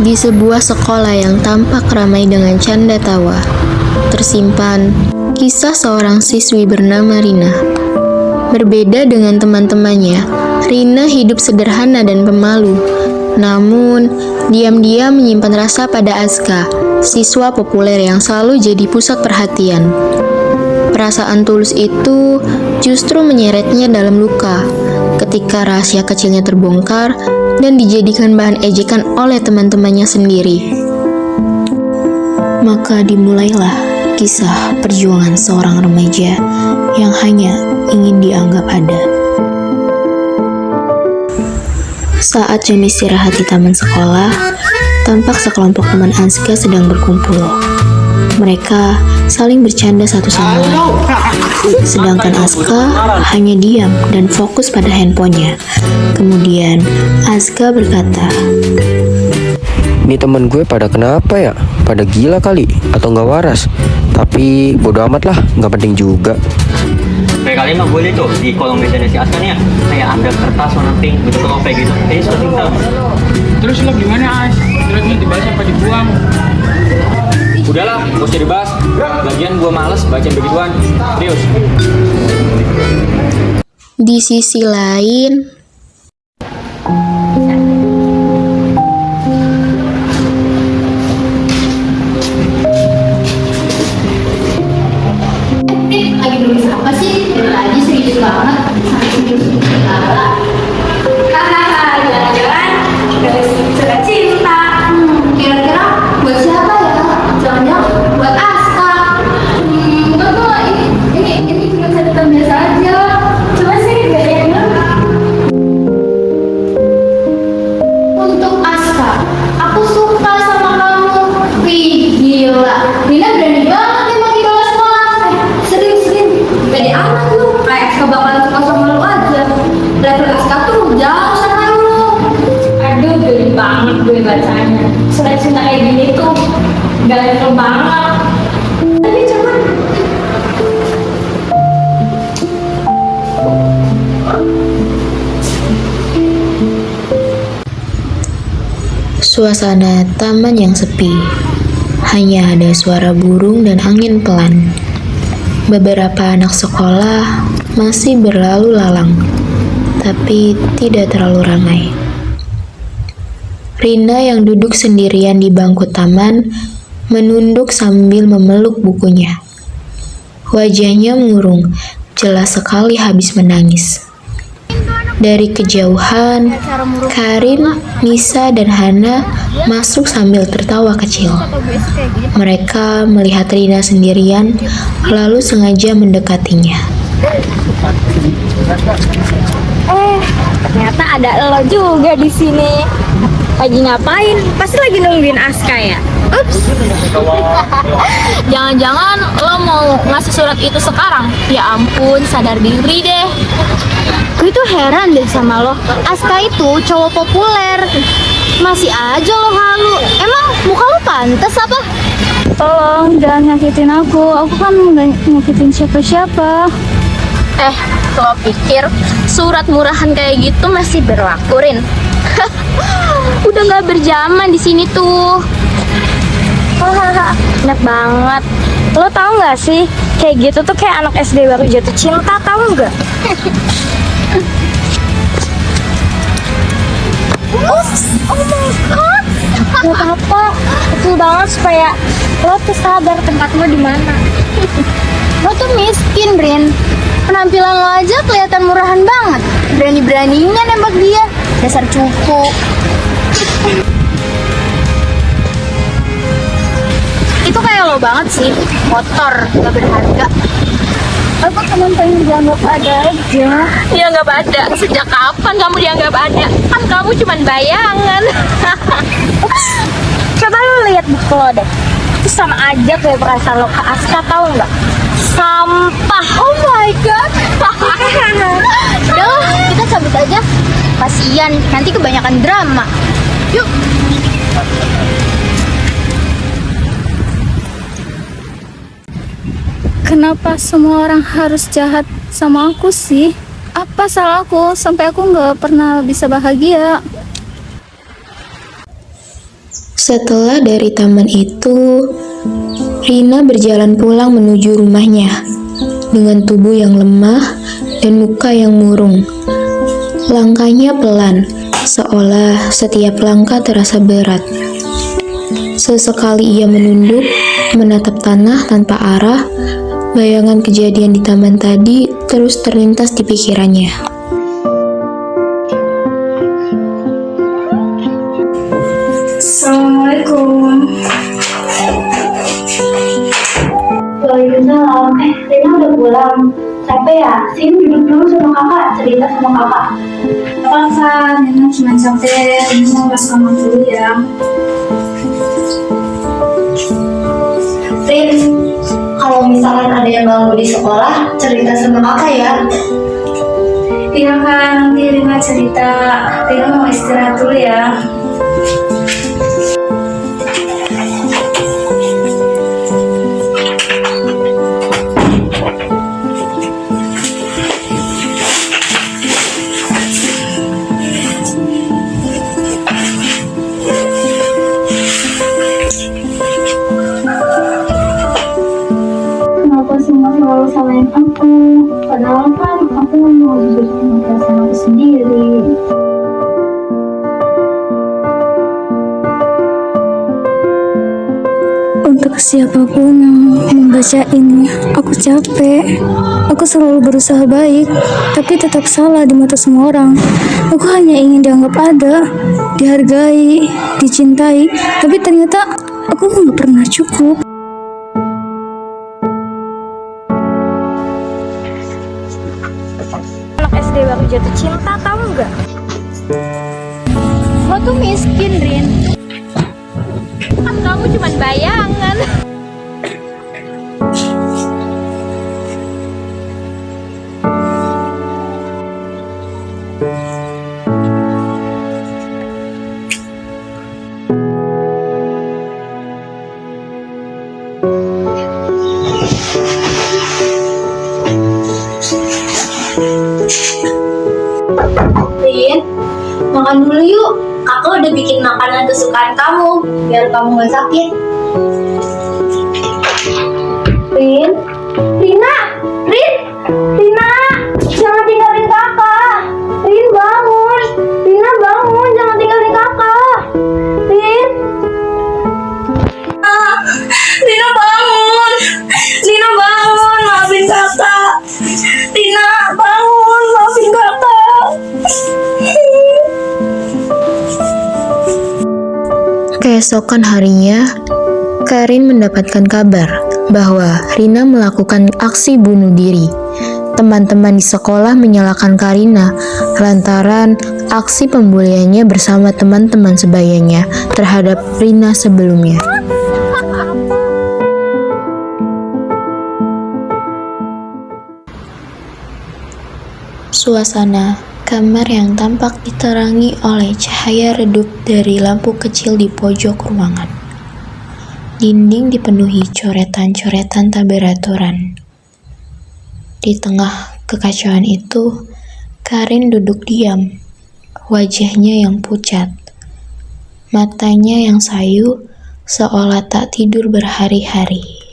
Di sebuah sekolah yang tampak ramai dengan canda tawa, tersimpan kisah seorang siswi bernama Rina. Berbeda dengan teman-temannya, Rina hidup sederhana dan pemalu. Namun, diam-diam menyimpan rasa pada Azka, siswa populer yang selalu jadi pusat perhatian. Perasaan tulus itu justru menyeretnya dalam luka ketika rahasia kecilnya terbongkar dan dijadikan bahan ejekan oleh teman-temannya sendiri. Maka dimulailah kisah perjuangan seorang remaja yang hanya ingin dianggap ada. Saat jam istirahat di taman sekolah, tampak sekelompok teman Azka sedang berkumpul. Mereka saling bercanda satu sama lain. Sedangkan Azka hanya diam dan fokus pada handphonenya. Kemudian Azka berkata, "Ini temen gue pada kenapa ya? Pada gila kali? Atau nggak waras? Tapi bodo amat lah, nggak penting juga." Kayak kali mah gue liat tuh di kolom meja si Aska nih ya, kayak ada kertas warna pink, bentuk lope gitu. Kayaknya suka tinggal. Terus lo gimana, As? Suratnya dibaca apa dibuang? Udahlah, gak usah dibahas. Lagian gue males baca begituan. Serius. di sisi lain, lagi nulis apa sih? Lagi serius banget, sampai serius segala. Hahaha, jalan-jalan nulis surat cinta. Kira-kira buat siapa ya? Jangan-jangan buat Aska. Enggak, ini cuma catatan biasa aja. Coba sih bedanya. Untuk Aska, aku suka sama kamu. Wih, gila. Nina berani banget emang idola sekolah. Serius, pede amat lu. Kayak Aska bakalan suka sama lu aja. Level Aska tuh jauh sama lu. Aduh, geli banget gue bacanya. Surat cinta kayak gini tuh gak level banget. Tapi cuman suasana taman yang sepi. Hanya ada suara burung dan angin pelan. Beberapa anak sekolah masih berlalu lalang, tapi tidak terlalu ramai. Rina yang duduk sendirian di bangku taman menunduk sambil memeluk bukunya. Wajahnya murung, jelas sekali habis menangis. Dari kejauhan, Karin, Nisa, dan Hana masuk sambil tertawa kecil. Mereka melihat Rina sendirian, lalu sengaja mendekatinya. Ternyata ada lo juga di sini. Lagi ngapain? Pasti lagi nungguin Aska ya? Ups. Jangan-jangan lo mau ngasih surat itu sekarang? Ya ampun, sadar diri deh. Gue tuh heran deh sama lo. Aska itu cowok populer. Masih aja lo halu. Emang muka lo pantas apa? Tolong jangan nyakitin aku kan nggak nyakitin siapa-siapa. Lo pikir surat murahan kayak gitu masih berlaku, Rin? Udah nggak berzaman di sini tuh. Hahaha, enak banget. Lo tau nggak sih, kayak gitu tuh kayak anak SD baru jatuh cinta, tau nggak? Oh my god, gak apa-apa. Betul banget supaya lo tuh sadar tempat lo di mana. Lo tuh miskin, Rin. Penampilan lo aja kelihatan murahan banget. Berani-beraninya nembak dia. Dasar cupu. Itu kayak lo banget sih. Motor, gak berharga. Aku cuma pengen dianggap ada aja. Dianggap ada? Sejak kapan kamu dianggap ada? Kan kamu cuma bayangan. Coba lo lihat buku lo deh. Itu sama aja kayak perasaan lo ke Aska, tau nggak? Sampah. Oh my god. Udah lah, kita cabut aja. Kasian, nanti kebanyakan drama. Yuk. Kenapa semua orang harus jahat sama aku sih? Apa salahku sampai aku nggak pernah bisa bahagia? Setelah dari taman itu, Rina berjalan pulang menuju rumahnya dengan tubuh yang lemah dan muka yang murung. Langkahnya pelan, seolah setiap langkah terasa berat. Sesekali ia menunduk, menatap tanah tanpa arah. Bayangan kejadian di taman tadi terus terlintas di pikirannya. Assalamualaikum. Waalaikumsalam. Rina udah pulang. Capek ya? Sini duduk dulu sama kakak, cerita sama kakak. Apa Nina cuma capek, Nina mau masuk kamar dulu ya. Rin, kalau misalkan ada yang ganggu di sekolah, cerita sama kakak ya. Iya kan, nanti Rina cerita. Rina mau istirahat dulu ya. Kenapa semua selalu salahin aku? Padahal kan aku mau jujur sama perasaan aku sendiri. Untuk siapapun yang membaca ini, aku capek. Aku selalu berusaha baik, tapi tetap salah di mata semua orang. Aku hanya ingin dianggap ada, dihargai, dicintai, tapi ternyata aku nggak pernah cukup. Anak SD baru jatuh cinta, tahu nggak? Lo tuh miskin, Rin. Kan kamu cuma bayangan. Rin, makan dulu yuk. Kakak udah bikin makanan kesukaan kamu, biar kamu gak sakit. Rin, Rina, Rina, jangan tinggalin kakak. Rin bangun, Rina bangun, jangan tinggalin kakak. Rin, Rina bangun, Rina bangun, maafin kakak. Rina bangun, maafin kakak. Keesokan harinya, Karin mendapatkan kabar bahwa Rina melakukan aksi bunuh diri. Teman-teman di sekolah menyalahkan Karina lantaran aksi pembuliannya bersama teman-teman sebayanya terhadap Rina sebelumnya. Suasana kamar yang tampak diterangi oleh cahaya redup dari lampu kecil di pojok ruangan. Dinding dipenuhi coretan-coretan tak beraturan. Di tengah kekacauan itu, Karin duduk diam, wajahnya yang pucat, matanya yang sayu seolah tak tidur berhari-hari.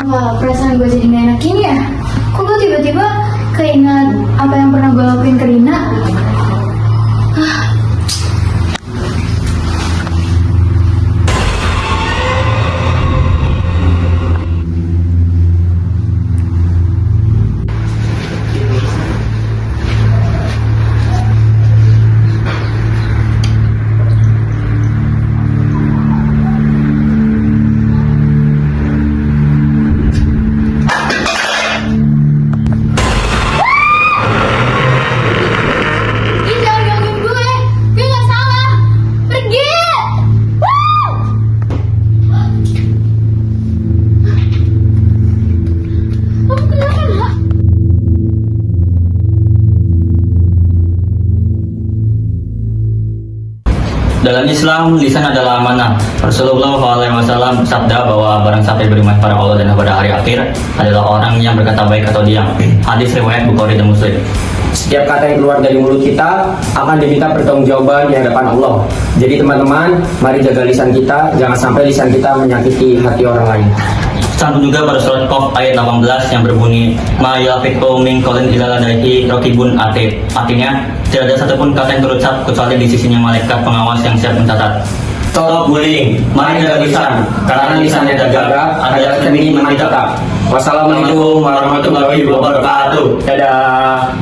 kenapa perasaan gue jadi gak enak gini ya? Kok gue tiba-tiba keingat apa yang pernah gue lakuin ke Rina? Dalam Islam, lisan adalah amanah. Rasulullah SAW bersabda bahwa barang siapa yang beriman pada Allah dan pada hari akhir adalah orang yang berkata baik atau diam. Hadis riwayat Bukhari dan Muslim. Setiap kata yang keluar dari mulut kita akan diminta pertanggungjawaban di hadapan Allah. Jadi teman-teman, mari jaga lisan kita, jangan sampai lisan kita menyakiti hati orang lain. Sambung juga pada surat Qaf ayat 18 yang berbunyi ma yafiqu min qaulin illa ladaihi raqibun atid. Artinya, tidak ada satupun kata yang terucap kecuali di sisinya malaikat pengawas yang siap mencatat. Stop bullying, mari jaga lisan, karena lisan yang terjaga adalah cermin iman kita. Wassalamualaikum warahmatullahi wabarakatuh. Dadah.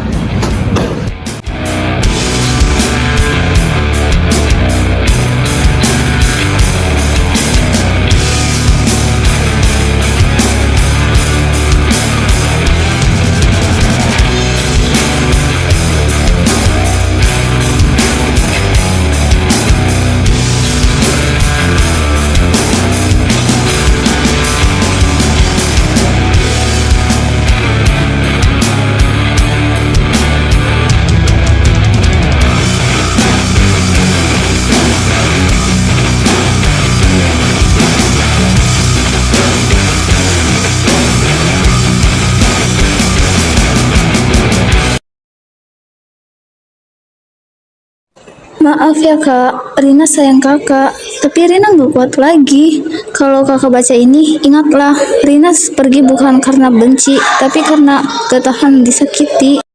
Maaf ya kak, Rina sayang kakak, tapi Rina gak kuat lagi. Kalau kakak baca ini, ingatlah, Rina pergi bukan karena benci, tapi karena gak tahan disakiti.